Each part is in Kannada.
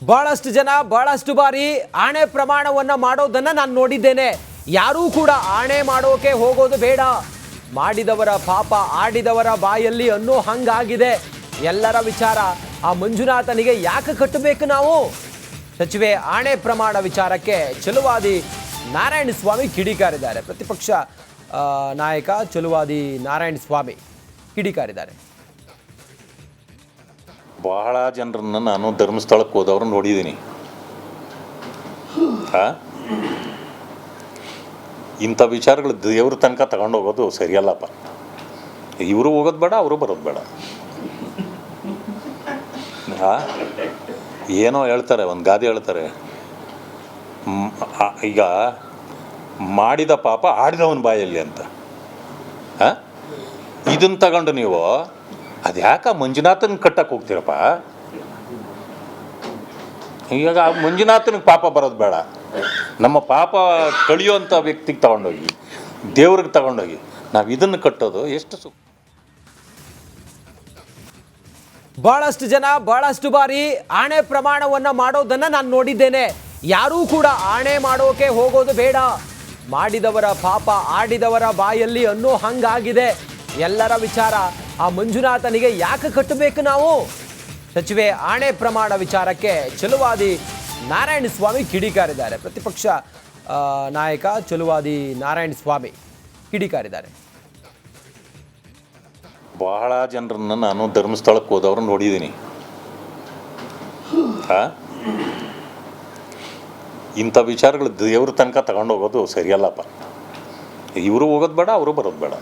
ಬಹಳಷ್ಟು ಜನ ಬಹಳಷ್ಟು ಬಾರಿ ಆಣೆ ಪ್ರಮಾಣವನ್ನ ಮಾಡೋದನ್ನ ನಾನು ನೋಡಿದ್ದೇನೆ. ಯಾರೂ ಕೂಡ ಆಣೆ ಮಾಡೋಕೆ ಹೋಗೋದು ಬೇಡ, ಮಾಡಿದವರ ಪಾಪ ಆಡಿದವರ ಬಾಯಲ್ಲಿ ಅನ್ನೋ ಹಂಗಾಗಿದೆ. ಎಲ್ಲರ ವಿಚಾರ ಆ ಮಂಜುನಾಥನಿಗೆ ಯಾಕೆ ಕಟ್ಟಬೇಕು ನಾವು? ಸಚಿವೆ ಆಣೆ ಪ್ರಮಾಣ ವಿಚಾರಕ್ಕೆ ಚಲುವಾದಿ ನಾರಾಯಣ ಸ್ವಾಮಿ ಕಿಡಿಕಾರಿದ್ದಾರೆ. ಪ್ರತಿಪಕ್ಷ ನಾಯಕ ಚಲುವಾದಿ ನಾರಾಯಣ ಸ್ವಾಮಿ ಕಿಡಿಕಾರಿದ್ದಾರೆ. ಬಹಳ ಜನರನ್ನು ನಾನು ಧರ್ಮಸ್ಥಳಕ್ಕೆ ಹೋದವ್ರು ನೋಡಿದ್ದೀನಿ. ಇಂಥ ವಿಚಾರಗಳು ದೇವ್ರ ತನಕ ತಗೊಂಡೋಗೋದು ಸರಿಯಲ್ಲಪ್ಪ. ಇವರು ಹೋಗೋದು ಬೇಡ, ಅವರು ಬರೋದು ಬೇಡ. ಏನೋ ಹೇಳ್ತಾರೆ, ಒಂದು ಗಾದೆ ಹೇಳ್ತಾರೆ, ಈಗ ಮಾಡಿದ ಪಾಪ ಆಡಿದವನ ಬಾಯಲ್ಲಿ ಅಂತ. ಇದನ್ನು ತಗೊಂಡು ನೀವು ಅದು ಯಾಕೆ ಮಂಜುನಾಥನ ಕಟ್ಟಕ್ಕೆ ಹೋಗ್ತೀರಪ್ಪ? ಈಗ ಮಂಜುನಾಥನಿಗೆ ಪಾಪ ಬರೋದು ಬೇಡ, ನಮ್ಮ ಪಾಪ ಕಳಿಯೋಂಥ ವ್ಯಕ್ತಿಗೆ ತಗೊಂಡೋಗಿ ದೇವ್ರಿಗೆ ತಗೊಂಡೋಗಿ ನಾವು ಇದನ್ನು ಕಟ್ಟೋದು ಎಷ್ಟು ಬಹಳಷ್ಟು ಜನ ಬಹಳಷ್ಟು ಬಾರಿ ಆಣೆ ಪ್ರಮಾಣವನ್ನ ಮಾಡೋದನ್ನ ನಾನು ನೋಡಿದ್ದೇನೆ. ಯಾರೂ ಕೂಡ ಆಣೆ ಮಾಡೋಕೆ ಹೋಗೋದು ಬೇಡ, ಮಾಡಿದವರ ಪಾಪ ಆಡಿದವರ ಬಾಯಲ್ಲಿ ಅನ್ನೋ ಹಂಗಾಗಿದೆ. ಎಲ್ಲರ ವಿಚಾರ ಆ ಮಂಜುನಾಥನಿಗೆ ಯಾಕೆ ಕಟ್ಟಬೇಕು ನಾವು? ಸಚಿವೆ ಆಣೆ ಪ್ರಮಾಣ ವಿಚಾರಕ್ಕೆ ಚಲುವಾದಿ ನಾರಾಯಣ ಸ್ವಾಮಿ ಕಿಡಿಕಾರಿದ್ದಾರೆ. ಪ್ರತಿಪಕ್ಷ ನಾಯಕ ಚಲುವಾದಿ ನಾರಾಯಣ ಸ್ವಾಮಿ ಕಿಡಿಕಾರಿದ್ದಾರೆ. ಬಹಳ ಜನರನ್ನು ನಾನು ಧರ್ಮಸ್ಥಳಕ್ಕೆ ಹೋದವ್ರು ನೋಡಿದ್ದೀನಿ. ಇಂಥ ವಿಚಾರಗಳು ದೇವ್ರ ತನಕ ತಗೊಂಡೋಗೋದು ಸರಿಯಲ್ಲಪ್ಪ. ಇವರು ಹೋಗೋದು ಬೇಡ, ಅವರು ಬರೋದು ಬೇಡ.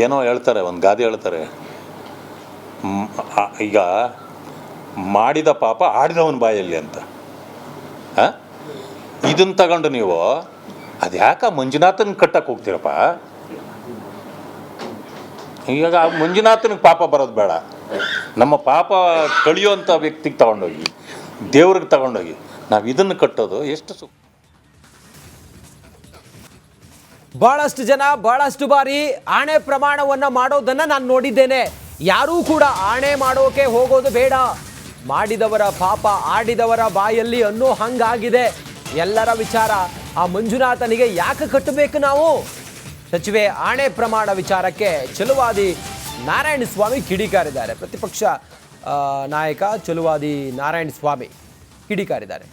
ಏನೋ ಹೇಳ್ತಾರೆ, ಒಂದು ಗಾದೆ ಹೇಳ್ತಾರೆ, ಈಗ ಮಾಡಿದ ಪಾಪ ಆಡಿದವನ ಬಾಯಲ್ಲಿ ಅಂತ. ಇದನ್ನು ತಗೊಂಡು ನೀವು ಅದು ಯಾಕೆ ಮಂಜುನಾಥನ ಕಟ್ಟಕ್ಕೆ ಹೋಗ್ತೀರಪ್ಪ? ಈಗ ಮಂಜುನಾಥನಿಗೆ ಪಾಪ ಬರೋದು ಬೇಡ, ನಮ್ಮ ಪಾಪ ಕಳಿಯೋಂಥ ವ್ಯಕ್ತಿಗೆ ತಗೊಂಡೋಗಿ ದೇವ್ರಿಗೆ ತಗೊಂಡೋಗಿ ನಾವು ಇದನ್ನು ಕಟ್ಟೋದು ಎಷ್ಟು ಬಹಳಷ್ಟು ಜನ ಬಹಳಷ್ಟು ಬಾರಿ ಆಣೆ ಪ್ರಮಾಣವನ್ನ ಮಾಡೋದನ್ನ ನಾನು ನೋಡಿದ್ದೇನೆ. ಯಾರೂ ಕೂಡ ಆಣೆ ಮಾಡೋಕೆ ಹೋಗೋದು ಬೇಡ, ಮಾಡಿದವರ ಪಾಪ ಆಡಿದವರ ಬಾಯಲ್ಲಿ ಅನ್ನೋ ಹಂಗಾಗಿದೆ. ಎಲ್ಲರ ವಿಚಾರ ಆ ಮಂಜುನಾಥನಿಗೆ ಯಾಕೆ ಕಟ್ಟಬೇಕು ನಾವು? ಸಚಿವೆ ಆಣೆ ಪ್ರಮಾಣ ವಿಚಾರಕ್ಕೆ ಚಲುವಾದಿ ನಾರಾಯಣ ಸ್ವಾಮಿ ಕಿಡಿಕಾರಿದ್ದಾರೆ. ಪ್ರತಿಪಕ್ಷ ನಾಯಕ ಚಲುವಾದಿ ನಾರಾಯಣ ಸ್ವಾಮಿ ಕಿಡಿಕಾರಿದ್ದಾರೆ.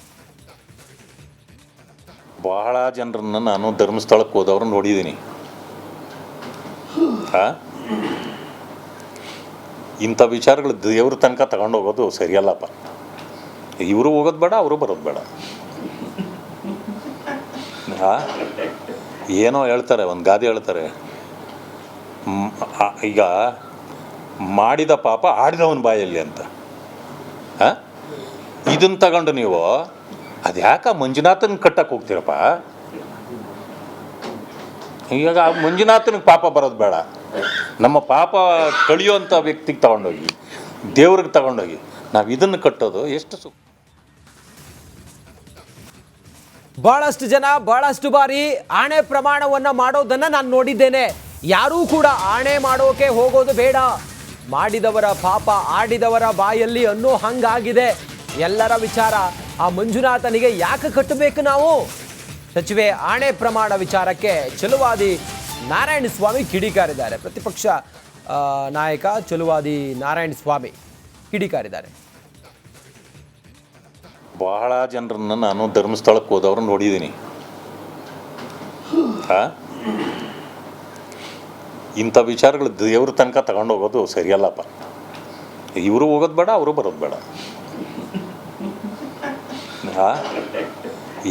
ಬಹಳ ಜನರನ್ನು ನಾನು ಧರ್ಮಸ್ಥಳಕ್ಕೆ ಹೋದವ್ರು ನೋಡಿದ್ದೀನಿ. ಇಂಥ ವಿಚಾರಗಳು ದೇವ್ರ ತನಕ ತಗೊಂಡೋಗೋದು ಸರಿಯಲ್ಲಪ್ಪ. ಇವರು ಹೋಗೋದು ಬೇಡ, ಅವರು ಬರೋದು ಬೇಡ. ಏನೋ ಹೇಳ್ತಾರೆ, ಒಂದು ಗಾದೆ ಹೇಳ್ತಾರೆ, ಈಗ ಮಾಡಿದ ಪಾಪ ಆಡಿದವನ ಬಾಯಲ್ಲಿ ಅಂತ. ಇದನ್ನು ತಗೊಂಡು ನೀವು ಅದು ಯಾಕೆ ಮಂಜುನಾಥನ ಕಟ್ಟಕ್ಕೆ ಹೋಗ್ತೀರಪ್ಪ? ಈಗ ಮಂಜುನಾಥನಿಗೆ ಪಾಪ ಬರೋದು ಬೇಡ, ನಮ್ಮ ಪಾಪ ಕಳಿಯೋಂಥ ವ್ಯಕ್ತಿಗೆ ತಗೊಂಡೋಗಿ ದೇವ್ರಿಗೆ ತಗೊಂಡೋಗಿ ನಾವು ಇದನ್ನು ಕಟ್ಟೋದು ಎಷ್ಟು ಬಹಳಷ್ಟು ಜನ ಬಹಳಷ್ಟು ಬಾರಿ ಆಣೆ ಪ್ರಮಾಣವನ್ನ ಮಾಡೋದನ್ನ ನಾನು ನೋಡಿದ್ದೇನೆ. ಯಾರೂ ಕೂಡ ಆಣೆ ಮಾಡೋಕೆ ಹೋಗೋದು ಬೇಡ, ಮಾಡಿದವರ ಪಾಪ ಆಡಿದವರ ಬಾಯಲ್ಲಿ ಅನ್ನೋ ಹಂಗಾಗಿದೆ. ಎಲ್ಲರ ವಿಚಾರ ಆ ಮಂಜುನಾಥನಿಗೆ ಯಾಕೆ ಕಟ್ಟಬೇಕು ನಾವು? ಸಚಿವೆ ಆಣೆ ಪ್ರಮಾಣ ವಿಚಾರಕ್ಕೆ ಚಲುವಾದಿ ನಾರಾಯಣ ಸ್ವಾಮಿ ಕಿಡಿಕಾರಿದ್ದಾರೆ. ಪ್ರತಿಪಕ್ಷ ನಾಯಕ ಚಲುವಾದಿ ನಾರಾಯಣ ಸ್ವಾಮಿ ಕಿಡಿಕಾರಿದ್ದಾರೆ. ಬಹಳ ಜನರನ್ನು ನಾನು ಧರ್ಮಸ್ಥಳಕ್ಕೆ ಹೋದವ್ರು ನೋಡಿದ್ದೀನಿ. ಇಂಥ ವಿಚಾರಗಳು ದೇವ್ರ ತನಕ ತಗೊಂಡೋಗೋದು ಸರಿಯಲ್ಲಪ್ಪ. ಇವರು ಹೋಗೋದು ಬೇಡ, ಅವರು ಬರೋದು ಬೇಡ.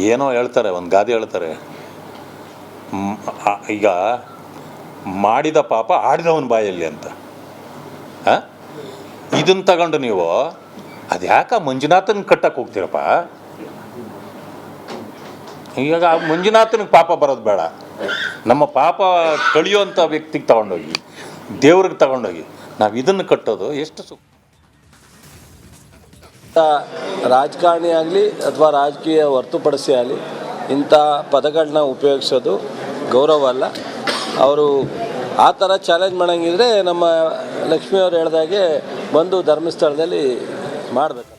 ಏನೋ ಹೇಳ್ತಾರೆ, ಒಂದು ಗಾದೆ ಹೇಳ್ತಾರೆ, ಈಗ ಮಾಡಿದ ಪಾಪ ಆಡಿದವನ ಬಾಯಲ್ಲಿ ಅಂತ. ಇದನ್ನು ತಗೊಂಡು ನೀವು ಅದು ಯಾಕೆ ಮಂಜುನಾಥನ ಕಟ್ಟಕ್ಕೆ ಹೋಗ್ತೀರಪ್ಪ? ಈಗ ಮಂಜುನಾಥನಿಗೆ ಪಾಪ ಬರೋದು ಬೇಡ, ನಮ್ಮ ಪಾಪ ಕಳಿಯೋಂಥ ವ್ಯಕ್ತಿಗೆ ತಗೊಂಡೋಗಿ ದೇವ್ರಿಗೆ ತಗೊಂಡೋಗಿ ನಾವು ಇದನ್ನು ಕಟ್ಟೋದು ಎಷ್ಟು ರಾಜಕಾರಣಿ ಆಗಲಿ ಅಥವಾ ರಾಜಕೀಯ ಹೊರತುಪಡಿಸಿ ಆಗಲಿ ಇಂಥ ಪದಗಳನ್ನ ಉಪಯೋಗಿಸೋದು ಗೌರವ ಅಲ್ಲ. ಅವರು ಆ ಥರ ಚಾಲೆಂಜ್ ಮಾಡೋಂಗಿದ್ರೆ ನಮ್ಮ ಲಕ್ಷ್ಮಿಯವರು ಹೇಳ್ದಾಗೆ ಬಂದು ಧರ್ಮಸ್ಥಳದಲ್ಲಿ ಮಾಡಬೇಕು.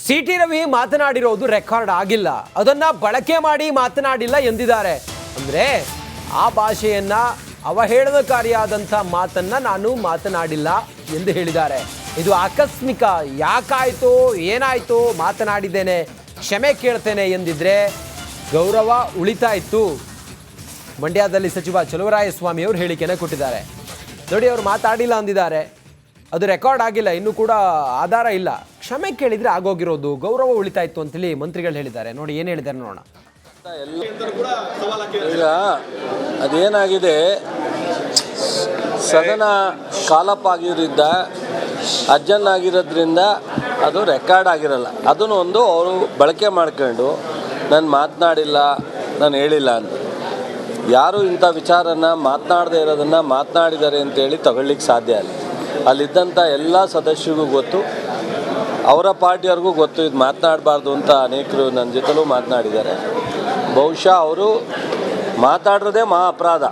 ಸಿಟಿ ರವಿ ಮಾತನಾಡಿರೋದು ರೆಕಾರ್ಡ್ ಆಗಿಲ್ಲ, ಅದನ್ನ ಬಳಕೆ ಮಾಡಿ ಮಾತನಾಡಿಲ್ಲ ಎಂದಿದ್ದಾರೆ. ಅಂದ್ರೆ ಆ ಭಾಷೆಯನ್ನ ಅವಹೇಳನಕಾರಿಯಾದಂಥ ಮಾತನ್ನ ನಾನು ಮಾತನಾಡಿಲ್ಲ ಎಂದು ಹೇಳಿದ್ದಾರೆ. ಇದು ಆಕಸ್ಮಿಕ, ಯಾಕಾಯ್ತೋ ಏನಾಯ್ತೋ ಮಾತನಾಡಿದ್ದೇನೆ, ಕ್ಷಮೆ ಕೇಳ್ತೇನೆ ಎಂದಿದ್ರೆ ಗೌರವ ಉಳಿತಾ ಇತ್ತು. ಮಂಡ್ಯದಲ್ಲಿ ಸಚಿವ ಚಲುವರಾಯಸ್ವಾಮಿ ಅವರು ಹೇಳಿಕೆಯನ್ನು ಕೊಟ್ಟಿದ್ದಾರೆ. ನೋಡಿ, ಅವರು ಮಾತಾಡಿಲ್ಲ ಅಂದಿದ್ದಾರೆ, ಅದು ರೆಕಾರ್ಡ್ ಆಗಿಲ್ಲ, ಇನ್ನೂ ಕೂಡ ಆಧಾರ ಇಲ್ಲ, ಕ್ಷಮೆ ಕೇಳಿದರೆ ಆಗೋಗಿರೋದು, ಗೌರವ ಉಳಿತಾ ಇತ್ತು ಅಂತೇಳಿ ಮಂತ್ರಿಗಳು ಹೇಳಿದ್ದಾರೆ. ನೋಡಿ ಏನು ಹೇಳಿದ್ದಾರೆ ನೋಡೋಣ. ಈಗ ಅದೇನಾಗಿದೆ, ಸದನ ಕಾಲಪ್ಪಾಗಿರೋದ್ರಿಂದ ಅಜ್ಜನ್ನಾಗಿರೋದ್ರಿಂದ ಅದು ರೆಕಾರ್ಡ್ ಆಗಿರಲ್ಲ. ಅದನ್ನು ಒಂದು ಅವರು ಬಳಕೆ ಮಾಡ್ಕೊಂಡು ನಾನು ಮಾತನಾಡಿಲ್ಲ, ನಾನು ಹೇಳಿಲ್ಲ ಅಂತ. ಯಾರು ಇಂಥ ವಿಚಾರನ ಮಾತನಾಡದೇ ಇರೋದನ್ನು ಮಾತನಾಡಿದ್ದಾರೆ ಅಂತೇಳಿ ತಗೊಳ್ಳಿಕ್ಕೆ ಸಾಧ್ಯ ಇಲ್ಲ. ಅಲ್ಲಿದ್ದಂಥ ಎಲ್ಲ ಸದಸ್ಯರಿಗೂ ಗೊತ್ತು, ಅವರ ಪಾರ್ಟಿಯವ್ರಿಗೂ ಗೊತ್ತು ಇದು ಮಾತನಾಡಬಾರ್ದು ಅಂತ. ಅನೇಕರು ನನ್ನ ಜೊತೆಲೂ ಮಾತನಾಡಿದ್ದಾರೆ. ಬಹುಶಃ ಅವರು ಮಾತಾಡಿರೋದೇ ಮಹಾ ಅಪರಾಧ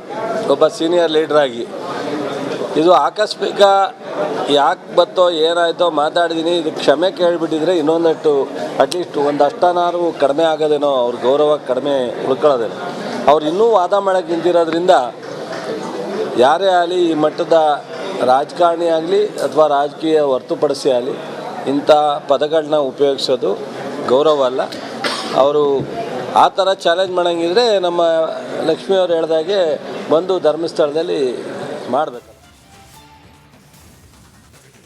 ಒಬ್ಬ ಸೀನಿಯರ್ ಲೀಡ್ರಾಗಿ. ಇದು ಆಕಸ್ಮಿಕ, ಯಾಕೆ ಬತ್ತೋ ಏನಾಯ್ತೋ ಮಾತಾಡಿದ್ದೀನಿ, ಇದು ಕ್ಷಮೆ ಕೇಳಿಬಿಟ್ಟಿದ್ರೆ ಇನ್ನೊಂದಷ್ಟು ಅಟ್ಲೀಸ್ಟ್ ಒಂದು ಅಷ್ಟನಾರು ಕಡಿಮೆ ಆಗೋದೇನೋ, ಅವ್ರ ಗೌರವ ಕಡಿಮೆ ಉಳ್ಕೊಳ್ಳೋದೇನೋ. ಅವ್ರು ಇನ್ನೂ ವಾದ ಮಾಡೋಕ್ಕೆ ನಿಂತಿರೋದ್ರಿಂದ ಯಾರೇ ಆಗಲಿ, ಈ ಮಟ್ಟದ ರಾಜಕಾರಣಿ ಆಗಲಿ ಅಥವಾ ರಾಜಕೀಯ ಹೊರತುಪಡಿಸಿ ಆಗಲಿ ಇಂಥ ಪದಗಳನ್ನ ಉಪಯೋಗಿಸೋದು ಗೌರವ ಅಲ್ಲ. ಅವರು ಆ ಥರ ಚಾಲೆಂಜ್ ಮಾಡೋಂಗಿದ್ರೆ ನಮ್ಮ ಲಕ್ಷ್ಮಿಯವರು ಹೇಳ್ದಾಗೆ ಬಂದು ಧರ್ಮಸ್ಥಳದಲ್ಲಿ ಮಾಡಬೇಕು.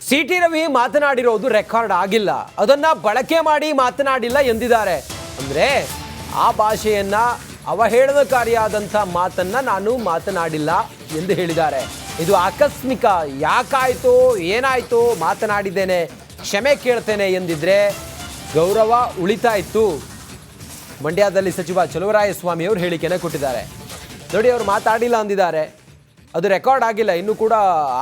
ಸಿಟಿ ರವಿ ಮಾತನಾಡಿರೋದು ರೆಕಾರ್ಡ್ ಆಗಿಲ್ಲ, ಅದನ್ನ ಬಳಕೆ ಮಾಡಿ ಮಾತನಾಡಿಲ್ಲ ಎಂದಿದ್ದಾರೆ. ಅಂದ್ರೆ ಆ ಭಾಷೆಯನ್ನ ಅವಹೇಳನಕಾರಿಯಾದಂಥ ಮಾತನ್ನ ನಾನು ಮಾತನಾಡಿಲ್ಲ ಎಂದು ಹೇಳಿದ್ದಾರೆ. ಇದು ಆಕಸ್ಮಿಕ, ಯಾಕಾಯ್ತೋ ಏನಾಯ್ತೋ ಮಾತನಾಡಿದ್ದೇನೆ, ಕ್ಷಮೆ ಕೇಳ್ತೇನೆ ಎಂದಿದ್ರೆ ಗೌರವ ಉಳಿತಾ ಇತ್ತು. ಮಂಡ್ಯದಲ್ಲಿ ಸಚಿವ ಚಲುವರಾಯಸ್ವಾಮಿ ಅವರು ಹೇಳಿಕೆಯನ್ನು ಕೊಟ್ಟಿದ್ದಾರೆ. ನೋಡಿ, ಅವರು ಮಾತಾಡಿಲ್ಲ ಅಂದಿದ್ದಾರೆ, ಅದು ರೆಕಾರ್ಡ್ ಆಗಿಲ್ಲ, ಇನ್ನೂ ಕೂಡ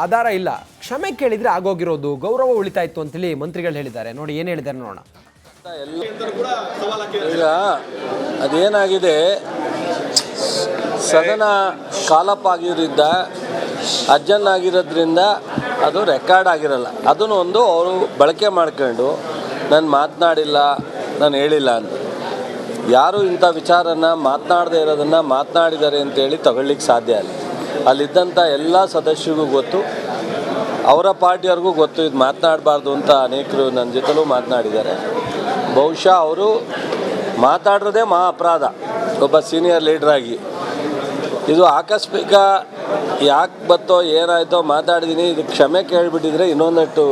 ಆಧಾರ ಇಲ್ಲ, ಕ್ಷಮೆ ಕೇಳಿದರೆ ಆಗೋಗಿರೋದು, ಗೌರವ ಉಳಿತಾ ಇತ್ತು ಅಂತೇಳಿ ಮಂತ್ರಿಗಳು ಹೇಳಿದ್ದಾರೆ. ನೋಡಿ ಏನು ಹೇಳಿದ್ದಾರೆ ನೋಡೋಣ. ಈಗ ಅದೇನಾಗಿದೆ, ಸದನ ಕಾಲಪ್ಪಾಗಿರೋದ್ರಿಂದ ಅಜ್ಜನ್ನಾಗಿರೋದ್ರಿಂದ ಅದು ರೆಕಾರ್ಡ್ ಆಗಿರಲ್ಲ. ಅದನ್ನು ಒಂದು ಅವರು ಬಳಕೆ ಮಾಡ್ಕೊಂಡು ನಾನು ಮಾತನಾಡಿಲ್ಲ, ನಾನು ಹೇಳಿಲ್ಲ ಅಂತ. ಯಾರು ಇಂಥ ವಿಚಾರನ ಮಾತನಾಡದೇ ಇರೋದನ್ನು ಮಾತನಾಡಿದ್ದಾರೆ ಅಂತೇಳಿ ತಗೊಳ್ಳಿಕ್ಕೆ ಸಾಧ್ಯ ಇಲ್ಲ. ಅಲ್ಲಿದ್ದಂಥ ಎಲ್ಲ ಸದಸ್ಯರಿಗೂ ಗೊತ್ತು, ಅವರ ಪಾರ್ಟಿಯವ್ರಿಗೂ ಗೊತ್ತು ಇದು ಮಾತನಾಡಬಾರ್ದು ಅಂತ. ಅನೇಕರು ನನ್ನ ಜೊತೆಲೂ ಮಾತನಾಡಿದ್ದಾರೆ. ಬಹುಶಃ ಅವರು ಮಾತಾಡಿರೋದೇ ಮಹಾ ಅಪರಾಧ ಒಬ್ಬ ಸೀನಿಯರ್ ಲೀಡ್ರಾಗಿ. ಇದು ಆಕಸ್ಮಿಕ, ಯಾಕೆ ಬತ್ತೋ ಏನಾಯ್ತೋ ಮಾತಾಡಿದ್ದೀನಿ, ಇದು ಕ್ಷಮೆ ಕೇಳಿಬಿಟ್ಟಿದ್ರೆ ಇನ್ನೊಂದಷ್ಟು